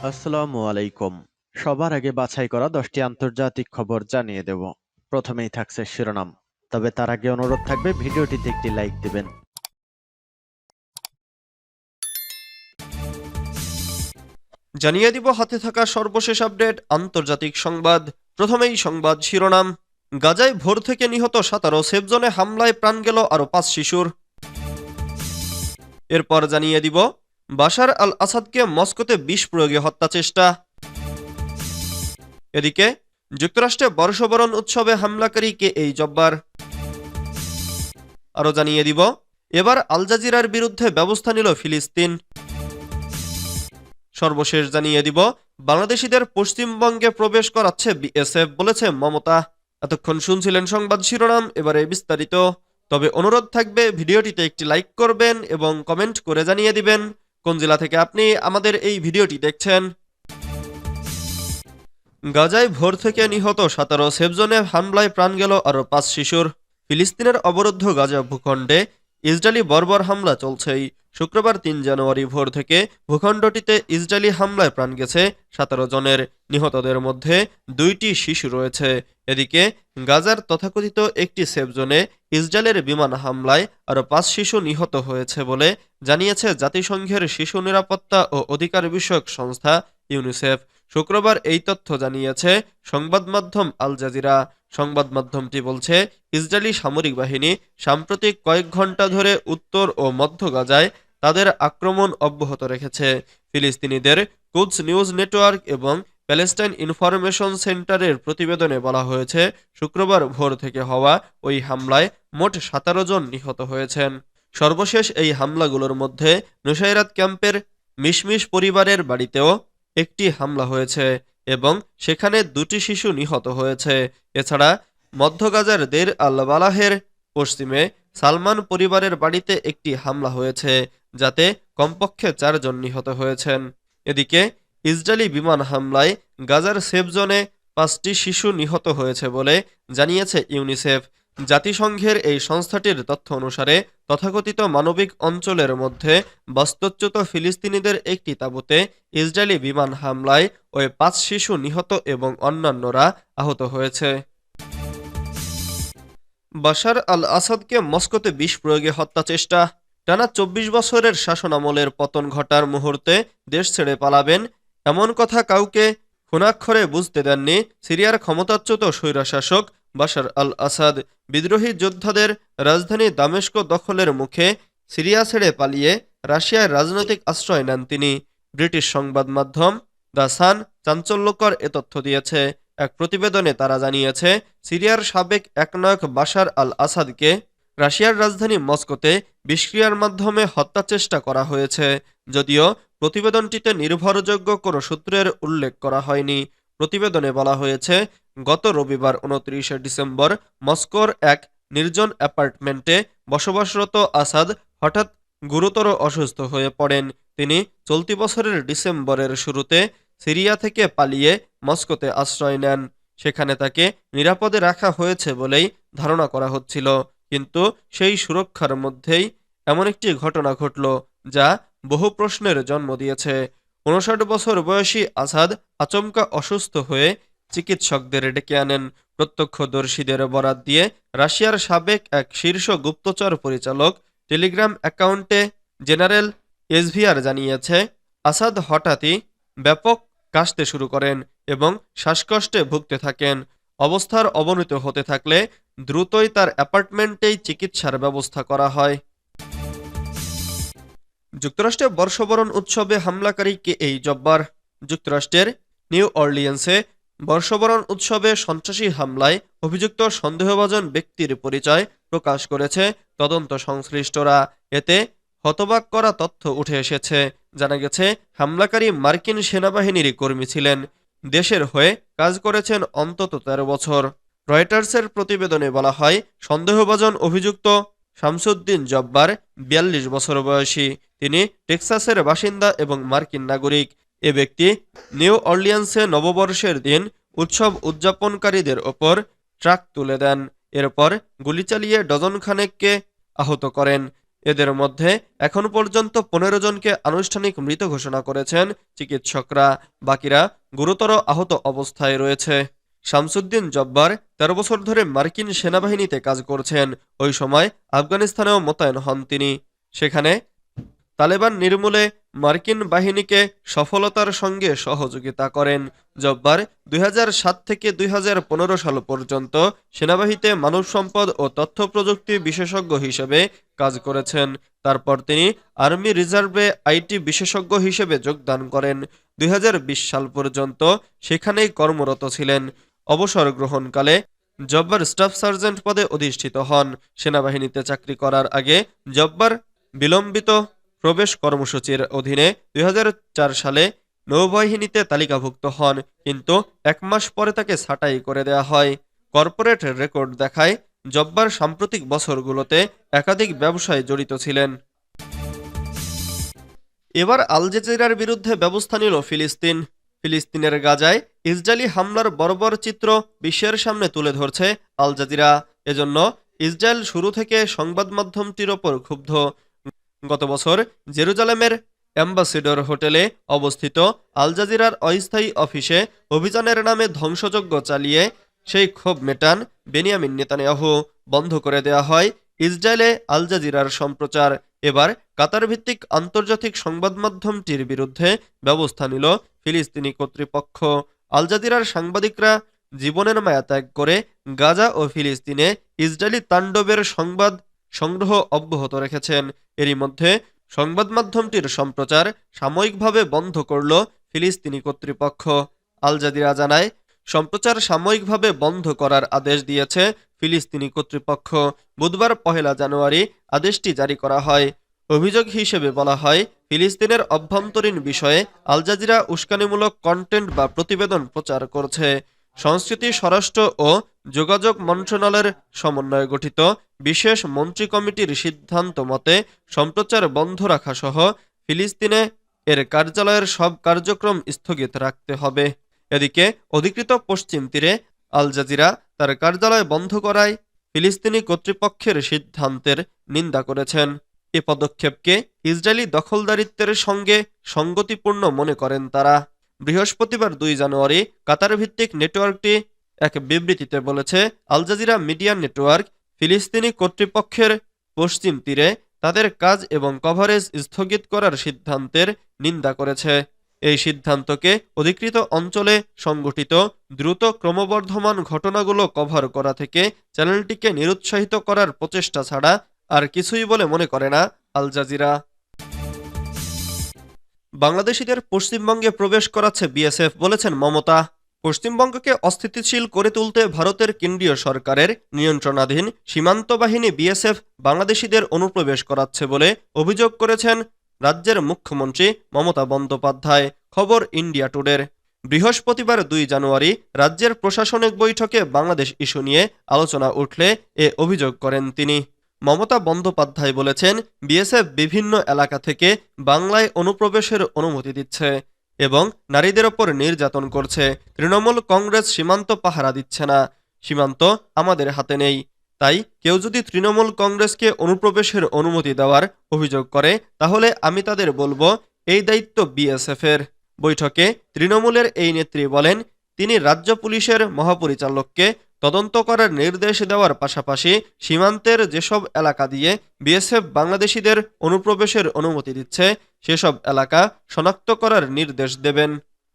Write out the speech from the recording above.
আসসালামু আলাইকুম। সবার আগে বাছাই করা 10টি আন্তর্জাতিক খবর জানিয়ে দেব। প্রথমেই থাকছে শিরোনাম। তবে তার আগে অনুরোধ থাকবে ভিডিওটিতে একটি লাইক দিবেন। জানিয়ে দিব হাতে থাকা সর্বশেষ আপডেট আন্তর্জাতিক সংবাদ। প্রথমেই সংবাদ শিরোনাম। গাজায় ভোর থেকে নিহত 17, সেফজোনে হামলায় প্রাণ গেল আরও 5 শিশুর। এরপর জানিয়ে দিব বাশার আল আসাদকে মস্কোতে বিষ প্রয়োগে হত্যা চেষ্টা। এদিকে যুক্তরাষ্ট্রে বর্ষবরণ উৎসবে হামলাকারী কে এই জব্বার। আরও জানিয়ে দিব এবার আল জাজিরার বিরুদ্ধে ব্যবস্থা নিল ফিলিস্তিন। সর্বশেষ জানিয়ে দিব বাংলাদেশিদের পশ্চিমবঙ্গে প্রবেশ করাচ্ছে বিএসএফ, বলেছে মমতা। এতক্ষণ শুনছিলেন সংবাদ শিরোনাম, এবারে বিস্তারিত। তবে অনুরোধ থাকবে ভিডিওটিতে একটি লাইক করবেন এবং কমেন্ট করে জানিয়ে দিবেন কোন জেলা থেকে আপনি আমাদের এই ভিডিওটি দেখছেন। গাজায় ভোর থেকে নিহত 17, সেফজোনে হামলায় প্রাণ গেল আরও 5 শিশুর। ফিলিস্তিনের অবরুদ্ধ গাজা ভূখণ্ডে ইসরায়েলি বর্বর হামলা চলছেই। শুক্রবার 3 জানুয়ারি ভোর থেকে ভূখণ্ডটিতে ইসরায়েলি হামলায় প্রাণ গেছে 17 জনের। নিহতদের মধ্যে 2টি শিশু রয়েছে। এদিকে গাজার তথাকথিত একটি সেফ জোনে ইসরায়েলের বিমান হামলায় আরও 5 শিশু নিহত হয়েছে বলে জানিয়েছে জাতিসংঘের শিশু নিরাপত্তা ও অধিকার বিষয়ক সংস্থা ইউনিসেফ। শুক্রবার এই তথ্য জানিয়েছে সংবাদ মাধ্যম আল জাজিরা। সংবাদ মাধ্যমটি বলছে, ইসরায়েলি সামরিক বাহিনী সাম্প্রতিক কয়েক ঘন্টা ধরে উত্তর ও মধ্য গাজায় তাদের আক্রমণ অব্যাহত রেখেছে। ফিলিস্তিনিদের কুদস নিউজ নেটওয়ার্ক এবং প্যালেস্টাইন ইনফরমেশন সেন্টারের প্রতিবেদনে বলা হয়েছে, শুক্রবার ভোর থেকে হওয়া ওই হামলায় মোট 17 জন নিহত হয়েছেন। সর্বশেষ এই হামলাগুলোর মধ্যে নুসাইরাত ক্যাম্পের মিশমিশ পরিবারের বাড়িতেও একটি হামলা হয়েছে এবং সেখানে 2টি শিশু নিহত হয়েছে। এছাড়া মধ্য গাজার দের আল বালাহের পশ্চিমে সালমান পরিবারের বাড়িতে একটি হামলা হয়েছে, যাতে কমপক্ষে 4 জন নিহত হয়েছেন। এদিকে ইসরায়েলি বিমান হামলায় গাজার সেফ জোনে 5টি শিশু নিহত হয়েছে বলে জানিয়েছে ইউনিসেফ। জাতিসংঘের এই সংস্থাটির তথ্য অনুসারে তথাকথিত মানবিক অঞ্চলের মধ্যে বাস্তুচ্যুত ফিলিস্তিনিদের একটি তাঁবুতে ইসরায়েলি বিমান হামলায় ওই 5 শিশু নিহত এবং অন্যান্যরা আহত হয়েছে। বাশার আল আসাদকে মস্কোতে বিষ প্রয়োগে হত্যা চেষ্টা। টানা 24 বছরের শাসনামলের পতন ঘটার মুহূর্তে দেশ ছেড়ে পালাবেন, এমন কথা কাউকে ঘুণাক্ষরে বুঝতে দেননি সিরিয়ার ক্ষমতাচ্যুত স্বৈরশাসক বাশার আল আসাদ। বিদ্রোহী যোদ্ধাদের রাজধানী দামেস্ক দখলের মুখে সিরিয়া ছেড়ে পালিয়ে রাশিয়ায় রাজনৈতিক আশ্রয় নেন তিনি। ব্রিটিশ সংবাদ মাধ্যম দ্য সান চাঞ্চল্যকর এ তথ্য দিয়েছে। এক প্রতিবেদনে তারা জানিয়েছে, সিরিয়ার সাবেক একনায়ক বাশার আল আসাদকে রাশিয়ার রাজধানী মস্কোতে বিষক্রিয়ার মাধ্যমে হত্যা চেষ্টা করা হয়েছে। যদিও প্রতিবেদনটিতে নির্ভরযোগ্য কোনো সূত্রের উল্লেখ করা হয়নি। প্রতিবেদনে বলা হয়েছে, গত রবিবার 29 ডিসেম্বর মস্কোর এক নির্জন অ্যাপার্টমেন্টে বসবাসরত আসাদ হঠাৎ গুরুতর অসুস্থ হয়ে পড়েন। তিনি চলতি বছরের ডিসেম্বরের শুরুতে সিরিয়া থেকে পালিয়ে মস্কোতে আশ্রয় নেন। সেখানে তাকে নিরাপদে রাখা হয়েছে বলেই ধারণা করা হচ্ছিল, কিন্তু সেই সুরক্ষার মধ্যেই এমন একটি ঘটনা ঘটল যা বহু প্রশ্নের জন্ম দিয়েছে। 59 বছর বয়সী আসাদ আচমকা অসুস্থ হয়ে চিকিৎসকদের ডেকে আনেন। প্রত্যক্ষদর্শীদের বরাত দিয়ে রাশিয়ার সাবেক এক শীর্ষ গুপ্তচর পরিচালক টেলিগ্রাম অ্যাকাউন্টে জেনারেল এসভিআর জানিয়েছে, আসাদ হঠাৎই ব্যাপক কাশতে শুরু করেন এবং শ্বাসকষ্টে ভুগতে থাকেন। অবস্থার অবনতি হতে থাকলে দ্রুতই তার অ্যাপার্টমেন্টেই চিকিৎসার ব্যবস্থা করা হয়। যুক্তরাষ্ট্রে বর্ষবরণ উৎসবে হামলাকারী কে এই জব্বার। যুক্তরাষ্ট্রের নিউ অর্লিয়েন্সে বর্ষবরণ উৎসবে সন্ত্রাসী হামলায় অভিযুক্ত সন্দেহভাজন ব্যক্তির পরিচয় প্রকাশ করেছে তদন্ত সংশ্লিষ্টরা। এতে হতবাক করা তথ্য উঠে এসেছে। জানা গেছে, হামলাকারী মার্কিন সেনাবাহিনীর কর্মী ছিলেন। দেশের হয়ে কাজ করেছেন অন্তত 13 বছর। রয়টার্সের প্রতিবেদনে বলা হয়, সন্দেহভাজন অভিযুক্ত শামসুদ্দিন জব্বার 42 বছর বয়সী। তিনি টেক্সাসের বাসিন্দা এবং মার্কিন নাগরিক। এ ব্যক্তি নিউ অর্লিয়ান্সে নববর্ষের দিন উৎসব উদযাপনকারীদের ওপর ট্রাক তুলে দেন। এরপর গুলি চালিয়ে ডজন খানেককে আহত করেন। এদের মধ্যে এখন পর্যন্ত 15 জনকে আনুষ্ঠানিক মৃত ঘোষণা করেছেন চিকিৎসকরা, বাকিরা গুরুতর আহত অবস্থায় রয়েছে। শামসুদ্দিন জব্বার 13 বছর ধরে মার্কিন সেনাবাহিনীতে কাজ করছেন। ওই সময় আফগানিস্তানেও মোতায়েন হন তিনি। সেখানে তালেবান নির্মূলে মার্কিন বাহিনীকে সফলতার সঙ্গে সহযোগিতা করেন। জব্বার 2007 থেকে 2015 সাল পর্যন্ত সেনাবাহিনীতে মানব সম্পদ ও তথ্য প্রযুক্তি বিশেষজ্ঞ হিসেবে কাজ করেছেন। তারপর তিনি আর্মি রিজার্ভে আইটি বিশেষজ্ঞ হিসেবে যোগদান করেন। 2020 সাল পর্যন্ত সেখানেই কর্মরত ছিলেন। অবসর গ্রহণকালে জব্বার স্টাফ সার্জেন্ট পদে অধিষ্ঠিত হন। সেনাবাহিনীতে চাকরি করার আগে জব্বার বিলম্বিত প্রবেশ কর্মসূচির অধীনে 2004 সালে নৌবাহিনীতে তালিকাভুক্ত হন, কিন্তু 1 মাস পরে তাকে ছাঁটাই করে দেওয়া হয়। কর্পোরেট রেকর্ড দেখায় জব্বার সাম্প্রতিক বছরগুলোতে একাধিক ব্যবসায় জড়িত ছিলেন। এবার আল জাজিরার বিরুদ্ধে ব্যবস্থা নিল ফিলিস্তিন। ফিলিস্তিনের গাজায় ইসরায়েলি হামলার বর্বর চিত্র বিশ্বের সামনে তুলে ধরছে আল জাজিরা। এজন্য ইসরায়েল শুরু থেকে সংবাদ মাধ্যমটির ওপর ক্ষুব্ধ। গত বছর জেরুজালেমের অ্যাম্বাসেডর হোটেলে অবস্থিত আল জাজিরার অস্থায়ী অফিসে অভিযানের নামে ধ্বংসযজ্ঞ চালিয়ে সেই ক্ষোভ মেটান বেনিয়ামিন নেতানিয়াহু। বন্ধ করে দেওয়া হয় ইসরায়েলে আল জাজিরার সম্প্রচার। এবার কাতার ভিত্তিক আন্তর্জাতিক সংবাদ মাধ্যমটির বিরুদ্ধে ব্যবস্থা নিল ফিলিস্তিনি কর্তৃপক্ষ। আল জাজিরার সাংবাদিকরা জীবনের মায়া ত্যাগ করে গাজা ও ফিলিস্তিনে ইসরায়েলি তাণ্ডবের সংবাদ সংগ্রহ অব্যাহত রেখেছেন। এরই মধ্যে সংবাদ মাধ্যমটির সম্প্রচার সাময়িকভাবে বন্ধ করল ফিলিস্তিনি কর্তৃপক্ষ। আল জাজিরা জানায়, সম্প্রচার সাময়িকভাবে বন্ধ করার আদেশ দিয়েছে ফিলিস্তিনি কর্তৃপক্ষ। বুধবার 1 জানুয়ারি আদেশটি জারি করা হয়। অভিযোগ হিসেবে বলা হয়, ফিলিস্তিনের অভ্যন্তরীণ বিষয়ে আল জাজিরা উস্কানিমূলক কন্টেন্ট বা প্রতিবেদন প্রচার করছে। সংস্কৃতি, স্বরাষ্ট্র ও যোগাযোগ মন্ত্রণালয়ের সমন্বয়ে গঠিত বিশেষ মন্ত্রী কমিটির সিদ্ধান্ত মতে সম্প্রচার বন্ধ রাখা সহ ফিলিস্তিনে এর কার্যালয়ের সব কার্যক্রম স্থগিত রাখতে হবে। এদিকে অধিকৃত পশ্চিম তীরে আল জাজিরা তার কার্যালয় বন্ধ করায় ফিলিস্তিনি কর্তৃপক্ষের সিদ্ধান্তের নিন্দা করেছেন। এ পদক্ষেপকে ইসরায়েলি দখলদারিত্বের সঙ্গে সঙ্গতিপূর্ণ মনে করেন তারা। বৃহস্পতিবার 2 জানুয়ারি কাতার ভিত্তিক নেটওয়ার্কটি এক বিবৃতিতে বলেছে, আল জাজিরা মিডিয়া নেটওয়ার্ক ফিলিস্তিনি কর্তৃপক্ষের পশ্চিম তীরে তাদের কাজ এবং কভারেজ স্থগিত করার সিদ্ধান্তের নিন্দা করেছে। এই সিদ্ধান্তকে অধিকৃত অঞ্চলে সংঘটিত দ্রুত ক্রমবর্ধমান ঘটনাগুলো কভার করা থেকে চ্যানেলটিকে নিরুৎসাহিত করার প্রচেষ্টা ছাড়া আর কিছুই বলে মনে করে না আল জাজিরা। বাংলাদেশিদের পশ্চিমবঙ্গে প্রবেশ করাচ্ছে বিএসএফ, বলেছেন মমতা। পশ্চিমবঙ্গকে অস্থিতিশীল করে তুলতে ভারতের কেন্দ্রীয় সরকারের নিয়ন্ত্রণাধীন সীমান্ত বাহিনী বিএসএফ বাংলাদেশিদের অনুপ্রবেশ করাচ্ছে বলে অভিযোগ করেছেন রাজ্যের মুখ্যমন্ত্রী মমতা বন্দ্যোপাধ্যায়। খবর ইন্ডিয়া টুডের। বৃহস্পতিবার 2 জানুয়ারি রাজ্যের প্রশাসনিক বৈঠকে বাংলাদেশ ইস্যু নিয়ে আলোচনা উঠলে এ অভিযোগ করেন তিনি। মমতা বন্দ্যোপাধ্যায় বলেছেন, বিএসএফ বিভিন্ন এলাকা থেকে বাংলায় অনুপ্রবেশের অনুমতি দিচ্ছে এবং নারীদের ওপর নির্যাতন করছে। তৃণমূল কংগ্রেস সীমান্ত পাহারা দিচ্ছে না। সীমান্ত আমাদের হাতে নেই। তাই কেউ যদি তৃণমূল কংগ্রেসকে অনুপ্রবেশের অনুমতি দেওয়ার অভিযোগ করে, তাহলে আমি তাদের বলবো এই দায়িত্ব বিএসএফের। বৈঠকে তৃণমূলের এই নেত্রী বলেন, তিনি রাজ্য পুলিশের মহাপরিচালককে তদন্ত করার নির্দেশ দেওয়ার পাশাপাশি সীমান্তের যেসব এলাকা দিয়ে বিএসএফ বাংলাদেশিদের অনুপ্রবেশের অনুমতি দিচ্ছে সেসব এলাকা শনাক্ত করার নির্দেশ দেবেন।